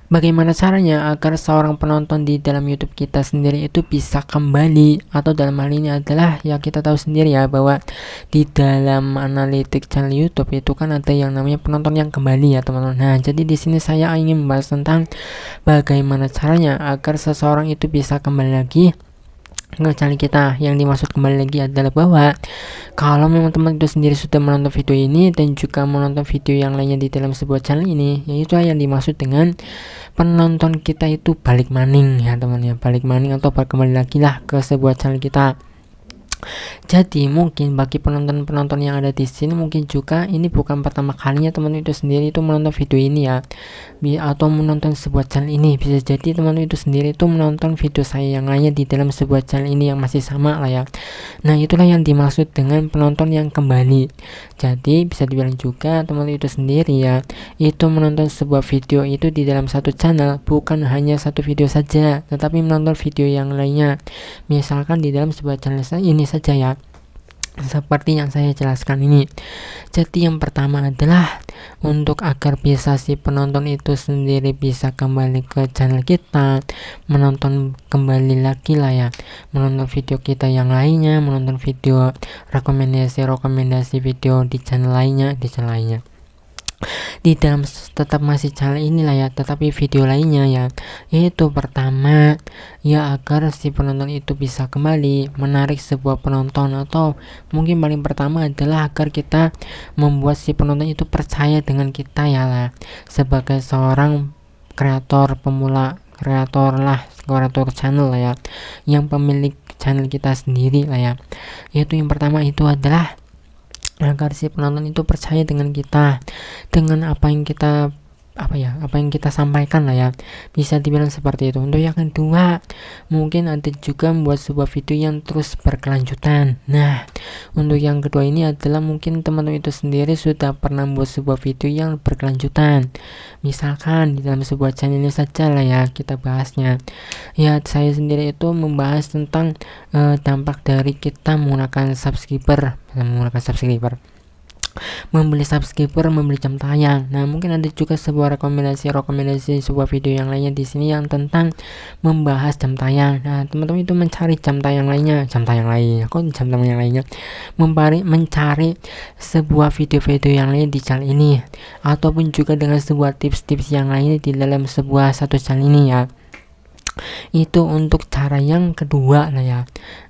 Bagaimana caranya agar seorang penonton di dalam YouTube kita sendiri itu bisa kembali, atau dalam hal ini adalah ya kita tahu sendiri ya bahwa di dalam analitik channel YouTube itu kan ada yang namanya penonton yang kembali ya teman-teman. Nah, jadi di sini saya ingin membahas tentang bagaimana caranya agar seseorang itu bisa kembali lagi ke channel kita. Yang dimaksud kembali lagi adalah bahwa kalau memang teman itu sendiri sudah menonton video ini dan juga menonton video yang lainnya di dalam sebuah channel ini, yaitu yang dimaksud dengan penonton kita itu balik maning ya teman ya, balik maning atau kembali lagi lah ke sebuah channel kita. Jadi mungkin bagi penonton-penonton yang ada di sini mungkin juga ini bukan pertama kalinya teman itu sendiri itu menonton video ini ya, atau menonton sebuah channel ini. Bisa jadi teman itu sendiri itu menonton video saya yang lainnya di dalam sebuah channel ini yang masih sama lah ya. Nah, itulah yang dimaksud dengan penonton yang kembali. Jadi bisa dibilang juga teman itu sendiri ya, itu menonton sebuah video itu di dalam satu channel, bukan hanya satu video saja, tetapi menonton video yang lainnya. Misalkan di dalam sebuah channel ini saja ya, seperti yang saya jelaskan ini. Jadi yang pertama adalah untuk agar bisa si penonton itu sendiri bisa kembali ke channel kita, menonton kembali lagi lah ya, menonton video kita yang lainnya, menonton video rekomendasi video di channel lainnya, di dalam tetap masih channel inilah ya, tetapi video lainnya ya. Yaitu pertama ya, agar si penonton itu bisa kembali menarik sebuah penonton, atau mungkin paling pertama adalah agar kita membuat si penonton itu percaya dengan kita ya lah, sebagai seorang kreator pemula, kreator channel lah ya, yang pemilik channel kita sendiri lah ya. Yaitu yang pertama itu adalah agar si penonton itu percaya dengan kita, dengan apa yang kita sampaikan lah ya, bisa dibilang seperti itu. Untuk yang kedua, mungkin ada juga membuat sebuah video yang terus berkelanjutan. Nah, untuk yang kedua ini adalah mungkin teman-teman itu sendiri sudah pernah membuat sebuah video yang berkelanjutan, misalkan di dalam sebuah channel ini saja lah ya kita bahasnya ya. Saya sendiri itu membahas tentang dampak dari kita menggunakan subscriber, membeli subscriber, membeli jam tayang. Nah, mungkin ada juga sebuah rekomendasi sebuah video yang lainnya di sini yang tentang membahas jam tayang. Nah, teman-teman itu mencari jam tayang lainnya, mencari sebuah video-video yang lain di channel ini, ataupun juga dengan sebuah tips-tips yang lainnya di dalam sebuah satu channel ini ya. Itu untuk cara yang kedua lah ya.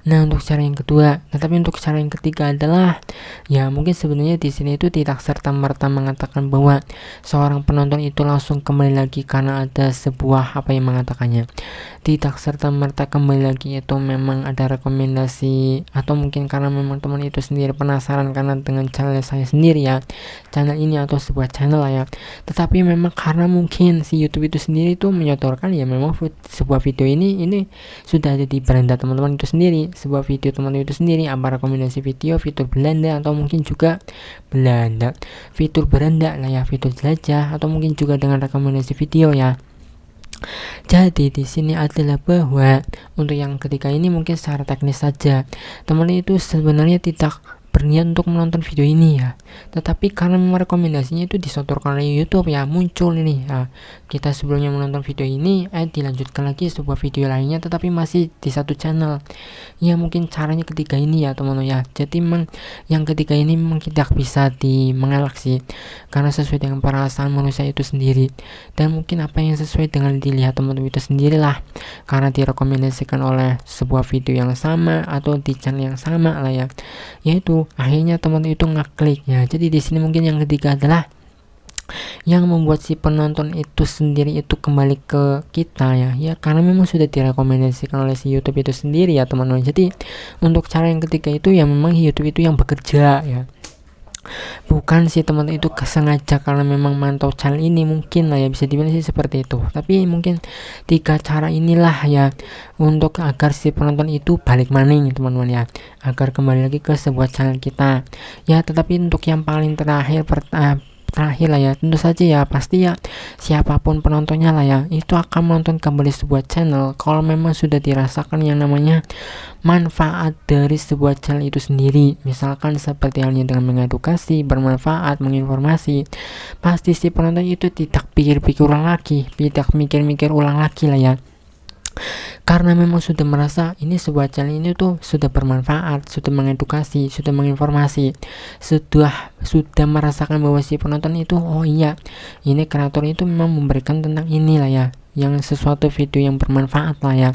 Nah, untuk cara yang kedua, tetapi untuk cara yang ketiga adalah ya, mungkin sebenarnya di sini itu tidak serta-merta mengatakan bahwa seorang penonton itu langsung kembali lagi karena ada sebuah apa yang mengatakannya. Tidak serta-merta kembali lagi itu memang ada rekomendasi, atau mungkin karena memang teman itu sendiri penasaran karena dengan channel saya sendiri ya, channel ini atau sebuah channel lah ya. Tetapi memang karena mungkin si YouTube itu sendiri itu menyodorkan ya, memang sebuah video ini sudah ada di beranda teman-teman itu sendiri, sebuah video teman-teman itu sendiri, apa rekomendasi video, fitur Belanda, atau mungkin juga fitur beranda lah ya, fitur jelajah, atau mungkin juga dengan rekomendasi video ya. Jadi di sini adalah bahwa untuk yang ketiga ini mungkin secara teknis saja, teman itu sebenarnya tidak berniat untuk menonton video ini ya, tetapi karena memang rekomendasinya itu disodorkan oleh YouTube ya, muncul ini ya, kita sebelumnya menonton video ini dilanjutkan lagi sebuah video lainnya tetapi masih di satu channel ya. Mungkin caranya ketiga ini ya teman-teman ya. Jadi memang yang ketiga ini memang tidak bisa mengelak sih, karena sesuai dengan perasaan manusia itu sendiri, dan mungkin apa yang sesuai dengan dilihat teman-teman itu sendirilah, karena direkomendasikan oleh sebuah video yang sama atau di channel yang sama lah ya, yaitu akhirnya teman itu ngeklik ya. Jadi di sini mungkin yang ketiga adalah yang membuat si penonton itu sendiri itu kembali ke kita ya, karena memang sudah direkomendasikan oleh si YouTube itu sendiri ya teman-teman. Jadi untuk cara yang ketiga itu ya memang YouTube itu yang bekerja ya, bukan si teman itu kesengaja karena memang mantau channel ini, mungkin lah ya, bisa dibilang sih seperti itu. Tapi mungkin tiga cara inilah ya untuk agar si penonton itu balik maning teman-teman ya, agar kembali lagi ke sebuah channel kita ya. Tetapi untuk yang paling terakhir terakhir lah ya, tentu saja ya pasti ya siapapun penontonnya lah ya itu akan menonton kembali sebuah channel kalau memang sudah dirasakan yang namanya manfaat dari sebuah channel itu sendiri. Misalkan seperti halnya dengan mengedukasi, bermanfaat, menginformasi, pasti si penonton itu tidak pikir-pikir ulang lagi, tidak mikir-mikir ulang lagi lah ya, karena memang sudah merasa ini sebuah channel ini tuh sudah bermanfaat, sudah mengedukasi, sudah menginformasi, sudah merasakan bahwa si penonton itu oh iya ini kreator itu memang memberikan tentang inilah ya, yang sesuatu video yang bermanfaat lah ya,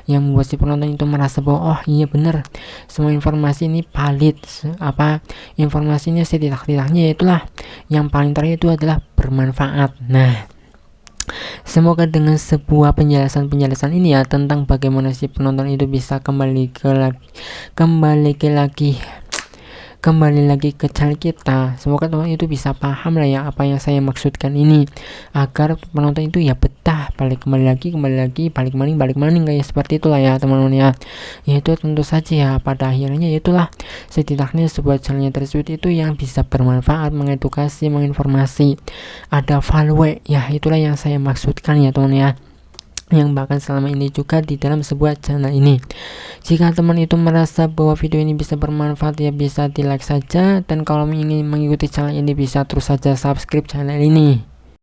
yang membuat si penonton itu merasa bahwa oh iya bener semua informasi ini valid, informasinya setidak-tidaknya itulah yang paling terakhir itu adalah bermanfaat. Nah, semoga dengan sebuah penjelasan ini ya tentang bagaimana si penonton itu bisa kembali lagi ke channel kita, semoga teman itu bisa paham lah ya apa yang saya maksudkan ini, agar penonton itu ya betah kembali lagi balik maning kayak seperti itulah ya teman-teman ya. Yaitu tentu saja ya pada akhirnya itulah setidaknya sebuah channelnya tersebut itu yang bisa bermanfaat, mengedukasi, menginformasi, ada value ya, itulah yang saya maksudkan ya teman ya, yang bahkan selama ini juga di dalam sebuah channel ini. Jika teman itu merasa bahwa video ini bisa bermanfaat ya bisa di like saja, dan kalau ingin mengikuti channel ini bisa terus saja subscribe channel ini.